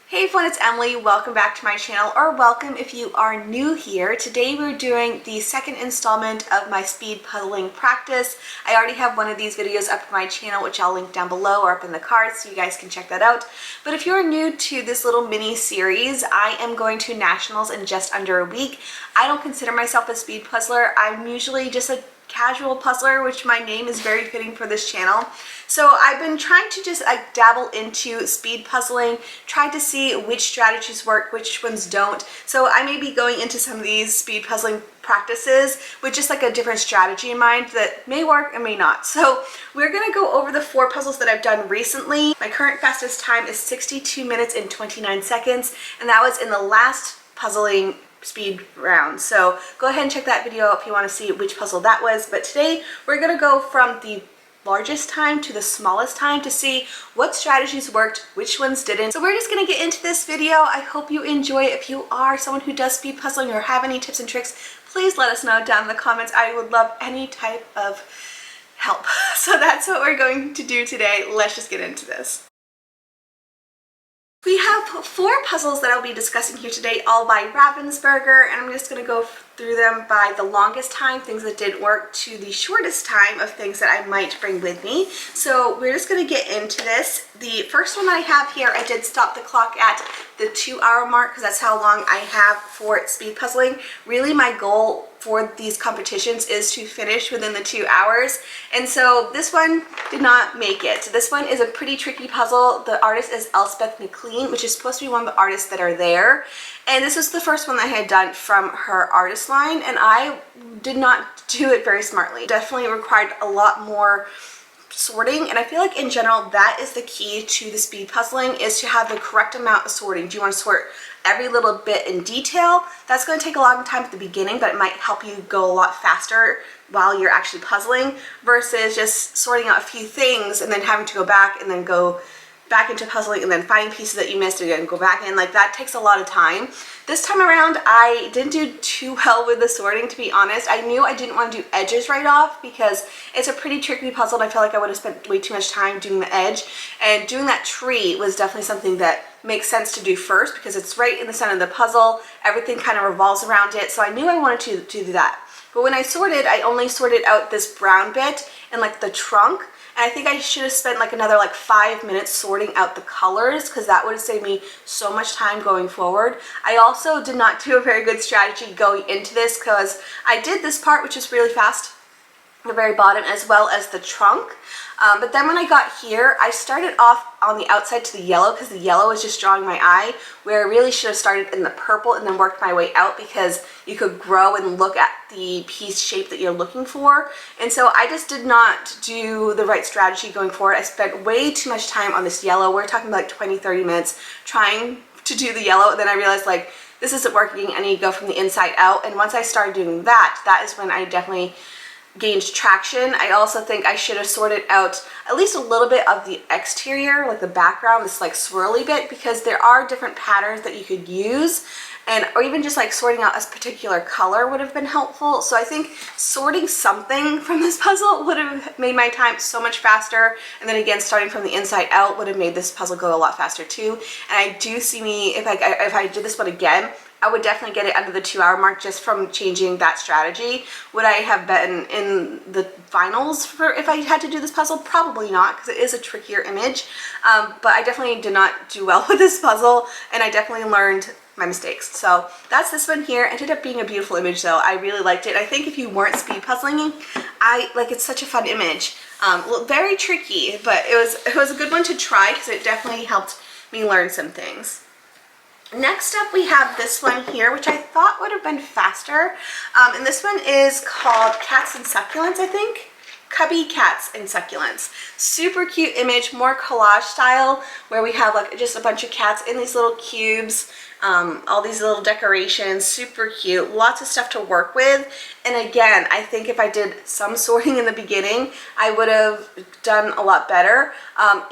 Hey everyone, it's Emily. Welcome back to my channel, or welcome if you are new here. Today we're doing the second installment of my speed puzzling practice. I already have one of these videos up on my channel, which I'll link down below or up in the cards so you guys can check that out. But if you're new to this little mini series, I am going to nationals in just under a week. I don't consider myself a speed puzzler. I'm usually just a casual puzzler, which my name is very fitting for this channel. So I've been trying to just dabble into speed puzzling, try to see which strategies work, which ones don't. So I may be going into some of these speed puzzling practices with just like a different strategy in mind that may work and may not. So we're gonna go over the 4 puzzles that I've done recently. My current fastest time is 62 minutes and 29 seconds, and that was in the last puzzling speed round. So go ahead and check that video out if you want to see which puzzle that was. But today we're going to go from the largest time to the smallest time to see what strategies worked, which ones didn't. So we're just going to get into this video. I hope you enjoy it. If you are someone who does speed puzzling or have any tips and tricks, please let us know down in the comments. I would love any type of help. So that's what we're going to do today. Let's just get into this. We have 4 puzzles that I'll be discussing here today, all by Ravensburger, and I'm just going to go through them by the longest time, things that didn't work, to the shortest time of things that I might bring with me. So we're just going to get into this. The first one I have here, I did stop the clock at the 2-hour mark because that's how long I have for speed puzzling. Really my goal for these competitions is to finish within the 2 hours, and so this one did not make it. So this one is a pretty tricky puzzle. The artist is Elspeth McLean, which is supposed to be one of the artists that are there, and this was the first one that I had done from her artist line, and I did not do it very smartly. Definitely required a lot more sorting, and I feel like in general that is the key to the speed puzzling, is to have the correct amount of sorting. Do you want to sort every little bit in detail? That's going to take a long time at the beginning, but it might help you go a lot faster while you're actually puzzling, versus just sorting out a few things and then having to go back and then go back into puzzling and then finding pieces that you missed again, go back in. Like, that takes a lot of time. This time around I didn't do too well with the sorting, to be honest. I knew I didn't want to do edges right off because it's a pretty tricky puzzle, and I feel like I would have spent way too much time doing the edge, and doing that tree was definitely something that makes sense to do first because it's right in the center of the puzzle. Everything kind of revolves around it, so I knew I wanted to do that. But when I sorted, I only sorted out this brown bit and like the trunk. And I think I should have spent like another 5 minutes sorting out the colors, because that would have saved me so much time going forward. I also did not do a very good strategy going into this, because I did this part, which is really fast, the very bottom, as well as the trunk. But then when I got here, I started off on the outside to the yellow because the yellow was just drawing my eye, where I really should have started in the purple and then worked my way out, because you could grow and look at the piece shape that you're looking for. And so I just did not do the right strategy going forward. I spent way too much time on this yellow. We're talking about 20-30 minutes trying to do the yellow, and then I realized this isn't working. I need to go from the inside out. And once I started doing that, that is when I definitely gained traction. I also think I should have sorted out at least a little bit of the exterior, like the background, this swirly bit, because there are different patterns that you could use, or even just sorting out a particular color would have been helpful. So I think sorting something from this puzzle would have made my time so much faster, and then again starting from the inside out would have made this puzzle go a lot faster too. And I do see me, if I did this one again, I would definitely get it under the 2-hour mark just from changing that strategy. Would I have been in the finals for if I had to do this puzzle? Probably not, because it is a trickier image. But I definitely did not do well with this puzzle, and I definitely learned my mistakes. So that's this one here. It ended up being a beautiful image though. I really liked it. I think if you weren't speed puzzling, it's such a fun image. Very tricky, but it was a good one to try because it definitely helped me learn some things. Next up we have this one here, which I thought would have been faster, and this one is called Cats and Succulents, I think. Cubby Cats and Succulents. Super cute image, more collage style, where we have just a bunch of cats in these little cubes, all these little decorations, super cute, lots of stuff to work with. And again, I think if I did some sorting in the beginning, I would have done a lot better.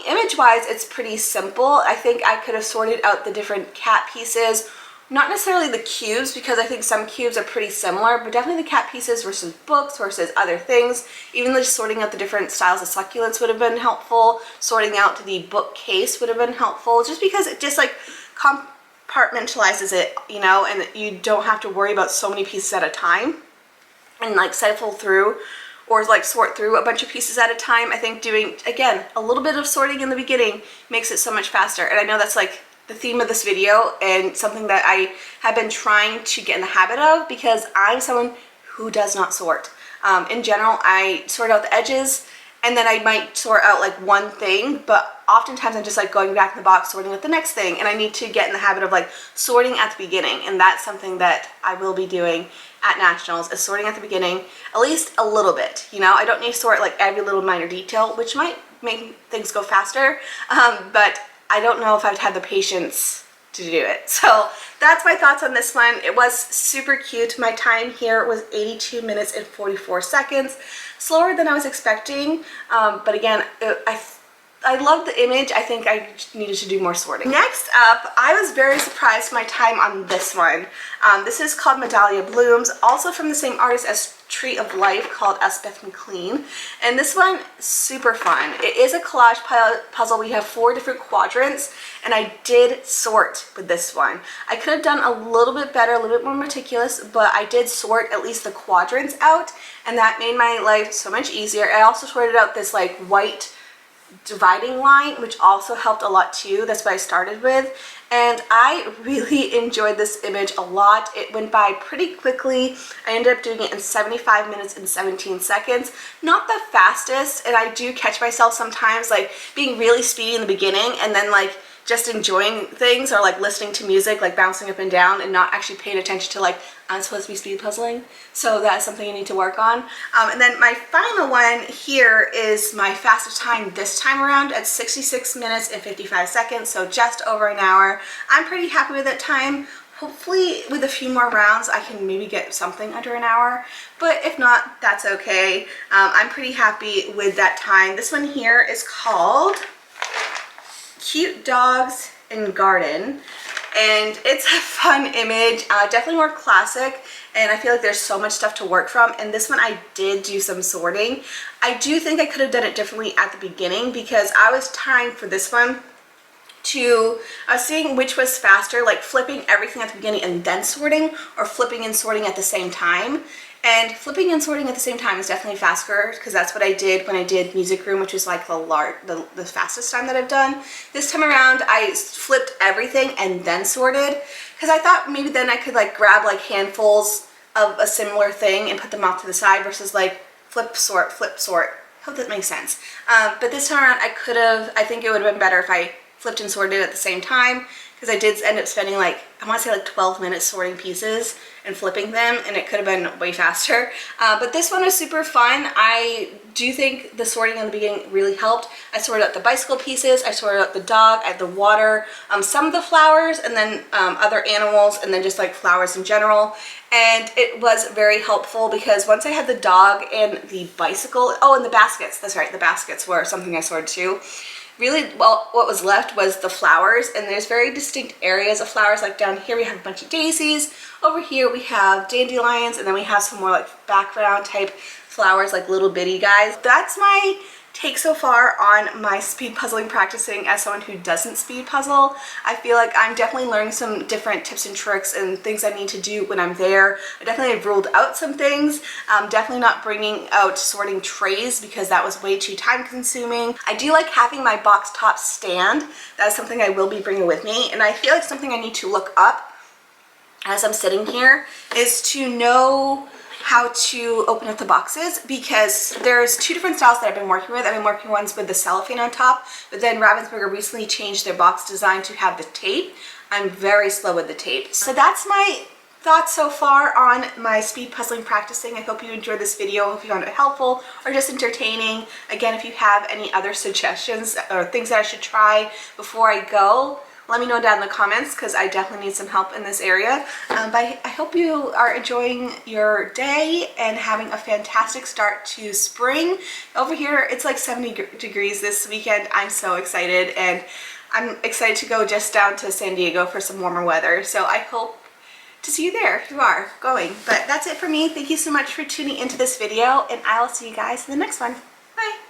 Image wise, it's pretty simple. I think I could have sorted out the different cat pieces Not necessarily the cubes, because I think some cubes are pretty similar, but definitely the cat pieces versus books versus other things. Even just sorting out the different styles of succulents would have been helpful. Sorting out the bookcase would have been helpful, just because it just like compartmentalizes it, you know, and you don't have to worry about so many pieces at a time and like cycle through or like sort through a bunch of pieces at a time. I think doing, again, a little bit of sorting in the beginning makes it so much faster. And I know that's like the theme of this video and something that I have been trying to get in the habit of, because I'm someone who does not sort. In general, I sort out the edges and then I might sort out like one thing, but oftentimes I'm just like going back in the box, sorting out the next thing, and I need to get in the habit of like sorting at the beginning, and that's something that I will be doing at Nationals, is sorting at the beginning, at least a little bit, you know. I don't need to sort like every little minor detail, which might make things go faster, but I don't know if I've had the patience to do it. So that's my thoughts on this one. It was super cute. My time here was 82 minutes and 44 seconds. Slower than I was expecting, but again, I love the image. I think I needed to do more sorting. Next up, I was very surprised my time on this one. This is called Medalia Blooms, also from the same artist as Tree of Life, called Elspeth McLean. And this one, super fun. It is a collage puzzle. We have 4 different quadrants, and I did sort with this one. I could have done a little bit better, a little bit more meticulous, but I did sort at least the quadrants out, and that made my life so much easier. I also sorted out this like white dividing line, which also helped a lot too. That's what I started with, and I really enjoyed this image a lot. It went by pretty quickly. I ended up doing it in 75 minutes and 17 seconds. Not the fastest, and I do catch myself sometimes like being really speedy in the beginning and then like just enjoying things, or like listening to music, like bouncing up and down, and not actually paying attention to like, I'm supposed to be speed puzzling. So that's something you need to work on. And then my final one here is my fastest time this time around at 66 minutes and 55 seconds. So just over an hour. I'm pretty happy with that time. Hopefully with a few more rounds I can maybe get something under an hour, but if not, that's okay. I'm pretty happy with that time. This one here is called Cute Dogs in Garden, and it's a fun image, definitely more classic, and I feel like there's so much stuff to work from. And this one I did do some sorting. I do think I could have done it differently at the beginning, because I was trying for this one to, I was seeing which was faster, like flipping everything at the beginning and then sorting, or flipping and sorting at the same time. And flipping and sorting at the same time is definitely faster, because that's what I did when I did Music Room, which was like the fastest time that I've done. This time around, I flipped everything and then sorted, because I thought maybe then I could like grab like handfuls of a similar thing and put them off to the side, versus like flip, sort, flip, sort. Hope that makes sense. But this time around, I think it would have been better if I flipped and sorted at the same time, because I did end up spending like, I want to say like 12 minutes sorting pieces and flipping them, and it could have been way faster. But this one was super fun. I do think the sorting in the beginning really helped. I sorted out the bicycle pieces, I sorted out the dog, I had the water, some of the flowers, and then other animals, and then just like flowers in general. And it was very helpful, because once I had the dog and the bicycle, oh, and the baskets, that's right, the baskets were something I sorted too. Really, well, what was left was the flowers, and there's very distinct areas of flowers. Like down here we have a bunch of daisies, over here we have dandelions, and then we have some more like background type flowers, like little bitty guys. That's my take so far on my speed puzzling practicing as someone who doesn't speed puzzle. I feel like I'm definitely learning some different tips and tricks and things I need to do when I'm there. I definitely have ruled out some things. Definitely not bringing out sorting trays, because that was way too time consuming. I do like having my box top stand. That's something I will be bringing with me, and I feel like something I need to look up as I'm sitting here is to know how to open up the boxes, because there's 2 different styles that I've been working with. I've been working ones with the cellophane on top, but then Ravensburger recently changed their box design to have the tape. I'm very slow with the tape. So that's my thoughts so far on my speed puzzling practicing. I hope you enjoyed this video. I hope you found it helpful or just entertaining. Again, if you have any other suggestions or things that I should try before I go, let me know down in the comments, because I definitely need some help in this area. But I hope you are enjoying your day and having a fantastic start to spring. Over here, it's like 70 degrees this weekend. I'm so excited, and I'm excited to go just down to San Diego for some warmer weather. So I hope to see you there if you are going. But that's it for me. Thank you so much for tuning into this video, and I'll see you guys in the next one. Bye.